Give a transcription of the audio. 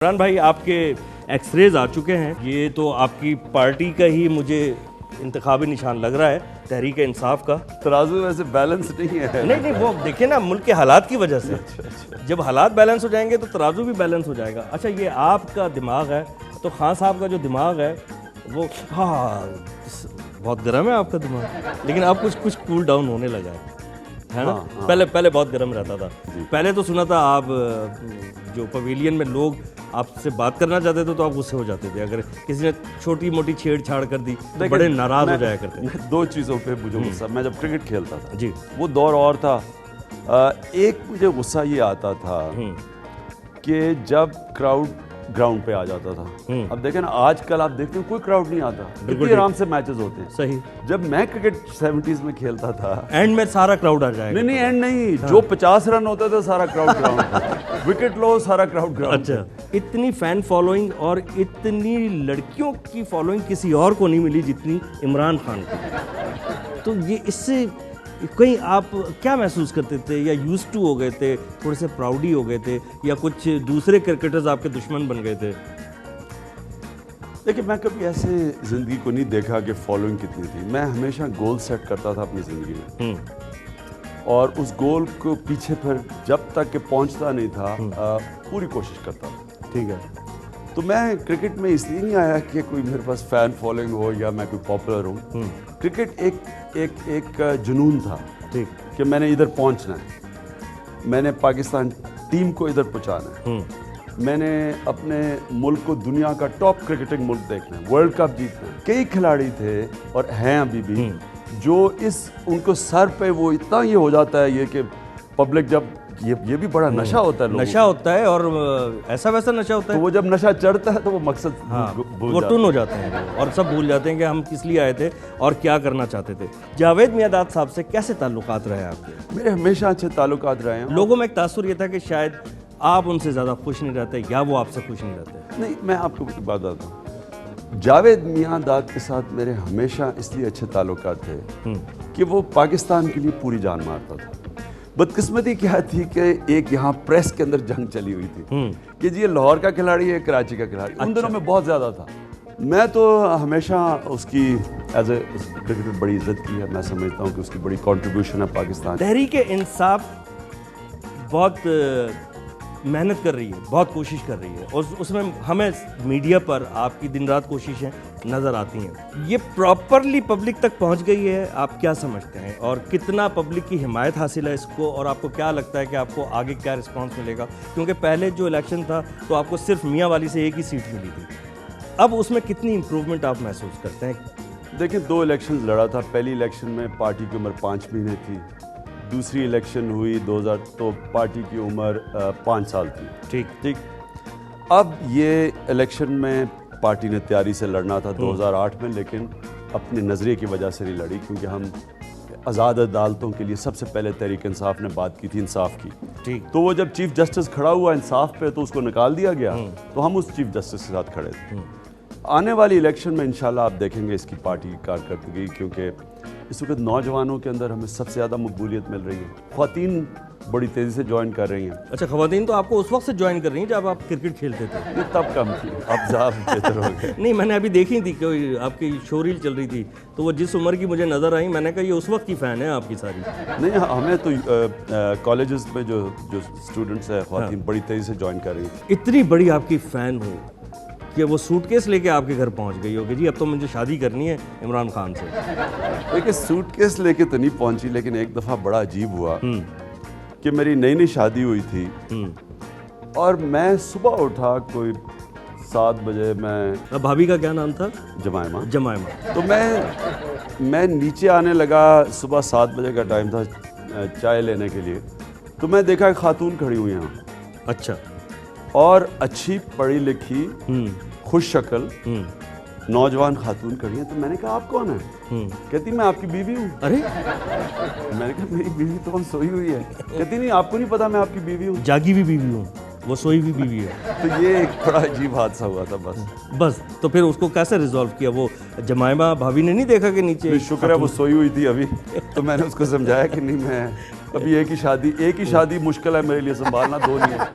इमरान भाई, आपके एक्सरेज आ चुके हैं। ये तो आपकी पार्टी का ही मुझे इंतखाबी निशान लग रहा है, तहरीक इंसाफ का। तराजू वैसे बैलेंस नहीं है। नहीं, वो देखिए ना, मुल्क के हालात की वजह से। जब हालात बैलेंस हो जाएंगे तो तराजू भी बैलेंस हो जाएगा। अच्छा, ये आपका दिमाग है, तो खान साहब का जो दिमाग है वो, हाँ, बहुत गर्म है आपका दिमाग, लेकिन अब कुछ कूल डाउन होने लगा है ना? हाँ। पहले बहुत गर्म रहता था। पहले तो सुना था आप जो पवेलियन में लोग आपसे बात करना चाहते थे तो आप गुस्से हो जाते थे, अगर किसी ने छोटी मोटी छेड़छाड़ कर दी तो बड़े नाराज हो जाया करते थे। दो चीज़ों पे मुझे गुस्सा, मैं जब क्रिकेट खेलता था जी, वो दौर और था। एक मुझे गुस्सा ये आता था कि जब क्राउड ग्राउंड पे आ जाता था। अब देखें ना, आजकल आप देखते हैं कोई क्राउड नहीं आता, बिल्कुल आराम से मैचेस होते हैं। सही। जब मैं क्रिकेट 70s में खेलता था, एंड में सारा क्राउड आ जाएगा। नहीं एंड नहीं, जो 50 रन होते थे सारा क्राउड ग्राउंड, विकेट लो सारा क्राउड ग्राउंड। अच्छा, इतनी फैन फॉलोइंग और इतनी लड़कियों की फॉलोइंग किसी और को नहीं मिली जितनी इमरान खान को। तो ये इससे कहीं आप क्या महसूस करते थे, या यूज टू हो गए थे, थोड़े से प्राउडी हो गए थे, या कुछ दूसरे क्रिकेटर्स आपके दुश्मन बन गए थे? देखिए, मैं कभी ऐसे ज़िंदगी को नहीं देखा कि फॉलोइंग कितनी थी। मैं हमेशा गोल सेट करता था अपनी ज़िंदगी में, और उस गोल को पीछे फिर जब तक कि पहुंचता नहीं था पूरी कोशिश करता था। ठीक है, तो मैं क्रिकेट में इसलिए नहीं आया कि कोई मेरे पास फ़ैन फॉलोइंग हो या मैं कोई पॉपुलर हूँ। क्रिकेट एक जुनून था, ठीक, कि मैंने इधर पहुंचना है, मैंने पाकिस्तान टीम को इधर पहुंचाना है, मैंने अपने मुल्क को दुनिया का टॉप क्रिकेटिंग मुल्क देखना है, वर्ल्ड कप जीतना है। कई खिलाड़ी थे और हैं अभी भी जो उनको सर पे वो इतना ये हो जाता है ये कि पब्लिक जब ये भी बड़ा नशा होता है, नशा होता है, और ऐसा वैसा नशा होता है। तो वो जब नशा चढ़ता है तो वो मकसद वो टुन हो जाते हैं और सब भूल जाते हैं कि हम किस लिए आए थे और क्या करना चाहते थे। जावेद मियांदाद साहब से कैसे ताल्लुकात रहे आपके? मेरे हमेशा अच्छे ताल्लुकात रहे हैं। लोगों में एक तासुर ये था कि शायद आप उनसे ज़्यादा खुश नहीं रहते या वो आपसे खुश नहीं रहते। नहीं, मैं आपको एक बात बताता हूँ, जावेद मियांदाद के साथ मेरे हमेशा इसलिए अच्छे ताल्लुकात थे कि वो पाकिस्तान के लिए पूरी जान मारता था। बदकिस्मती क्या थी कि एक यहाँ प्रेस के अंदर जंग चली हुई थी कि जी ये लाहौर का खिलाड़ी है, कराची का खिलाड़ी। उन दिनों में बहुत ज़्यादा था। मैं तो हमेशा उसकी एज ए क्रिकेटर बड़ी इज्जत की है। मैं समझता हूँ कि उसकी बड़ी कंट्रीब्यूशन है पाकिस्तान। तहरीक इंसाफ बहुत मेहनत कर रही है, बहुत कोशिश कर रही है, और उसमें हमें मीडिया पर आपकी दिन रात कोशिशें नज़र आती हैं। ये प्रॉपरली पब्लिक तक पहुंच गई है, आप क्या समझते हैं, और कितना पब्लिक की हिमायत हासिल है इसको, और आपको क्या लगता है कि आपको आगे क्या रिस्पांस मिलेगा? क्योंकि पहले जो इलेक्शन था तो आपको सिर्फ मियाँ वाली से एक ही सीट मिली थी, अब उसमें कितनी इम्प्रूवमेंट आप महसूस करते हैं? देखिए, 2 इलेक्शन लड़ा था। पहली इलेक्शन में पार्टी की उम्र 5 महीने थी, दूसरी इलेक्शन हुई 2000 तो पार्टी की उम्र 5 साल थी। ठीक। अब ये इलेक्शन में पार्टी ने तैयारी से लड़ना था 2008 में, लेकिन अपने नज़रिए की वजह से नहीं लड़ी, क्योंकि हम आज़ाद अदालतों के लिए सबसे पहले तहरीक इंसाफ ने बात की थी इंसाफ की। ठीक। तो वो जब चीफ जस्टिस खड़ा हुआ इंसाफ पे तो उसको निकाल दिया गया, तो हम उस चीफ जस्टिस के साथ खड़े थे। आने वाली इलेक्शन में इंशाल्लाह आप देखेंगे इसकी पार्टी की कारकर्दगी, क्योंकि इस वक्त नौजवानों के अंदर हमें सबसे ज़्यादा मकबूलियत मिल रही है। ख़वातीन बड़ी तेज़ी से ज्वाइन कर रही हैं। अच्छा, ख़वातीन तो आपको उस वक्त से ज्वाइन कर रही हैं जब आप क्रिकेट खेलते थे? ये तब कम थी, अब ज़्यादा बेहतर हो गए। नहीं, मैंने अभी देखी थी कि आपकी शो रील चल रही थी, तो वो जिस उम्र की मुझे नज़र आई, मैंने कहा ये उस वक्त की फ़ैन है आपकी सारी। नहीं, हमें तो कॉलेजेस में जो स्टूडेंट्स हैं ख़वातीन बड़ी तेज़ी से ज्वाइन कर रही हैं। इतनी बड़ी आपकी फ़ैन हो कि वो सूटकेस लेके आपके घर पहुंच गई हो कि जी अब तो मुझे शादी करनी है इमरान खान से। देखिए, सूटकेस लेके तो नहीं पहुंची, लेकिन एक दफ़ा बड़ा अजीब हुआ कि मेरी नई शादी हुई थी, और मैं सुबह उठा कोई 7 बजे। मैं भाभी का क्या नाम था? जमायमा। तो मैं नीचे आने लगा, सुबह 7 बजे का टाइम था चाय लेने के लिए, तो मैं देखा खातून खड़ी हुई यहाँ। अच्छा। और अच्छी पढ़ी लिखी खुश शक्ल नौजवान खातून खड़ी है। तो मैंने कहा आप कौन है? कहती मैं आपकी बीवी हूँ। अरे, मैंने कहा मेरी बीवी तो हम सोई हुई है। कहती नहीं, आपको नहीं पता मैं आपकी बीवी हूँ? जागी हुई बीवी हूँ, वो सोई हुई बीवी है। तो ये एक बड़ा अजीब हादसा हुआ था। बस तो फिर उसको कैसे रिजॉल्व किया? वो जमायमा भाभी ने नहीं देखा कि नीचे? शुक्र है वो सोई हुई थी अभी, तो मैंने उसको समझाया कि नहीं, मैं अभी एक ही शादी मुश्किल है मेरे लिए संभालना, 2 नहीं है।